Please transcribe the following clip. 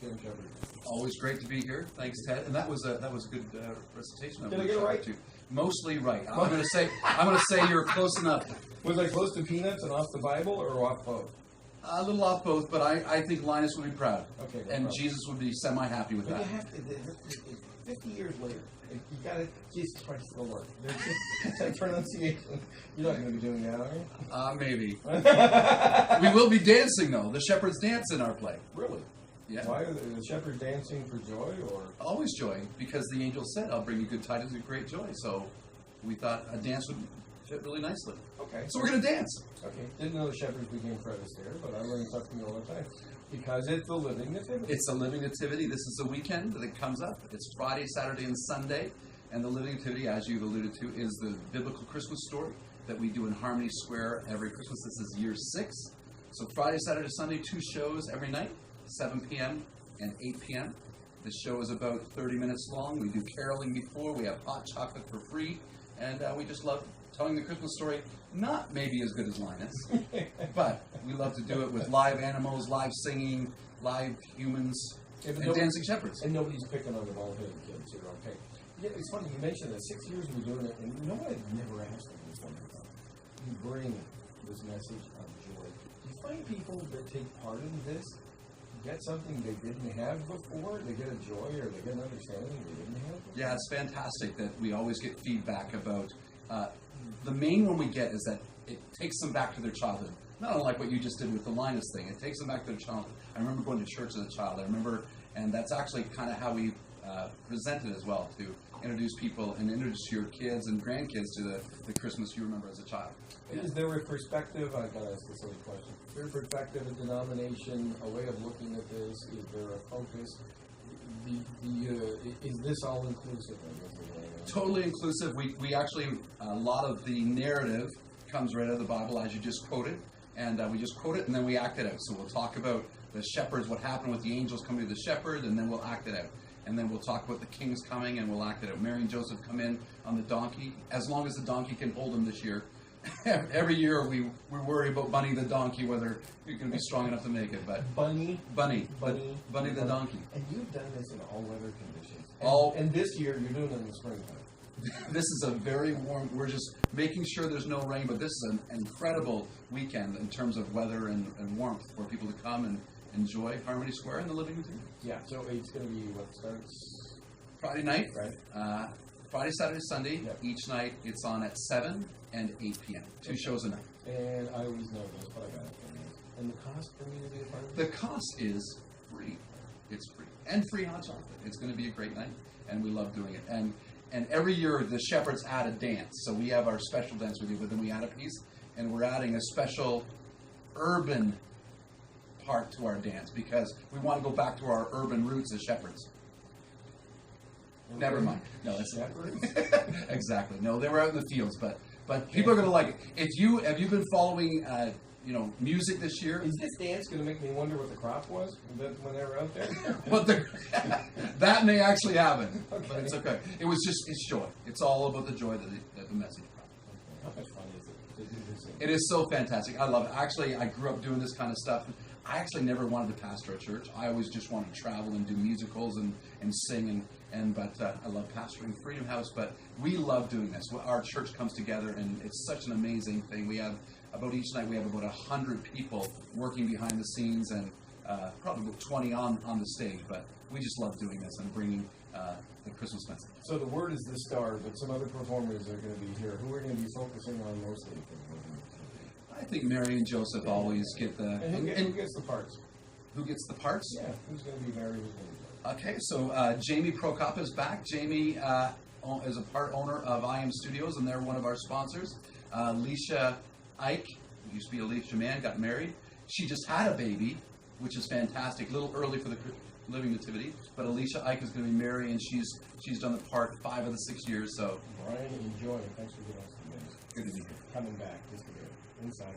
Tim Shepherd. Always great to be here. Thanks, Ted. And that was a good recitation. Did I get it right? Mostly right. I'm going to say you're close enough. Was I close to Peanuts and off the Bible, or off both? A little off both, but I think Linus would be proud. Okay. No and problem. Jesus would be semi-happy with But that. you have to, 50 years later, you got to, Jesus Christ, the Lord. There's that pronunciation. You're not going to be doing that, are you? Maybe. We will be dancing, though. The shepherds dance in our play. Really? Yeah. Why are the shepherds dancing for joy, or? Always joy, because the angel said, I'll bring you good tidings of great joy. So we thought a dance would fit really nicely. Okay. So we're going to dance. Okay. Didn't know the shepherds became Fred's there, but I learn something all the time. Because it's the Living Nativity. It's a Living Nativity. This is the weekend that it comes up. It's Friday, Saturday, and Sunday. And the Living Nativity, as you've alluded to, is the biblical Christmas story that we do in Harmony Square every Christmas. This is year 6. So Friday, Saturday, Sunday, 2 shows every night, 7 p.m. and 8 p.m. The show is about 30 minutes long. We do caroling before. We have hot chocolate for free. And we just love telling the Christmas story. Not maybe as good as Linus, but we love to do it with live animals, live singing, live humans, and dancing shepherds. And nobody's picking on the bald-headed kids. You're okay. Yeah, it's funny, you mentioned that 6 years we've been doing it, and you know what I've never asked them this one about? You bring this message of joy. Do you find people that take part in this get something they didn't have before? They get a joy, or they get an understanding they didn't have before? Yeah, it's fantastic that we always get feedback about. The main one we get is that it takes them back to their childhood. Not unlike what you just did with the Linus thing. It takes them back to their childhood. I remember going to church as a child. I remember, and that's actually kind of how we present it as well, to introduce people and introduce your kids and grandkids to the Christmas you remember as a child. Is there a perspective, I've got to ask a silly question, is there a perspective, a denomination, a way of looking at this? Is there a focus? Is this all inclusive? Totally inclusive. We actually, a lot of the narrative comes right out of the Bible, as you just quoted, and we just quote it and then we act it out. So we'll talk about the shepherds, what happened with the angels coming to the shepherd, and then we'll act it out. And then we'll talk about the kings coming, and we'll act it out. Mary and Joseph come in on the donkey, as long as the donkey can hold them this year. Every year we worry about Bunny the donkey, whether you're going to be strong enough to make it. But Bunny the donkey. And you've done this in all weather conditions. And this year you're doing it in the springtime. This is a very warm. We're just making sure there's no rain, but this is an incredible weekend in terms of weather and warmth for people to come and enjoy Harmony Square and the Living Nativity. Yeah. So it's going to be what starts Friday night. Right. Friday, Saturday, Sunday. Yep. Each night it's on at 7 and 8 p.m. 2 shows a night. And I always know this, but I got it. And the cost for me to be a part of it? The cost is free. It's free. And free hot chocolate. It's going to be a great night, and we love doing it. And every year the shepherds add a dance. So we have our special dance we do, but then we add a piece, and we're adding a special urban part to our dance because we want to go back to our urban roots as shepherds. Okay. Never mind. No, that's shepherds. Exactly. No, they were out in the fields, but people are going to like it. Have you been following music this year? Is this dance going to make me wonder what the crop was when they were out there? But that may actually happen. Okay. But it's okay. It's joy. It's all about the joy that the message brought. Okay. How much fun is it to do this? It is so fantastic. I love it. Actually, I grew up doing this kind of stuff. I actually never wanted to pastor a church. I always just wanted to travel and do musicals and sing but I love pastoring Freedom House. But we love doing this. Our church comes together and it's such an amazing thing. We have each night we have about 100 people working behind the scenes and probably about 20 on the stage. But we just love doing this and bringing the Christmas message. So the word is the star, but some other performers are going to be here. Who are going to be focusing on mostly for the Living Nativity? I think Mary and Joseph always get the... And who gets the parts? Who gets the parts? Yeah, who's going to be Mary? Who's going to be Joseph? Okay, so Jamie Prokop is back. Jamie is a part owner of I Am Studios, and they're one of our sponsors. Alicia Ike, who used to be Alicia Mann, got married. She just had a baby, which is fantastic. A little early for the Living Nativity, but Alicia Ike is going to be Mary, and she's done the part 5 of the 6 years. So Brian, enjoy. Thanks for giving us the news. Good to be here. Coming back. Just a bit. Inside.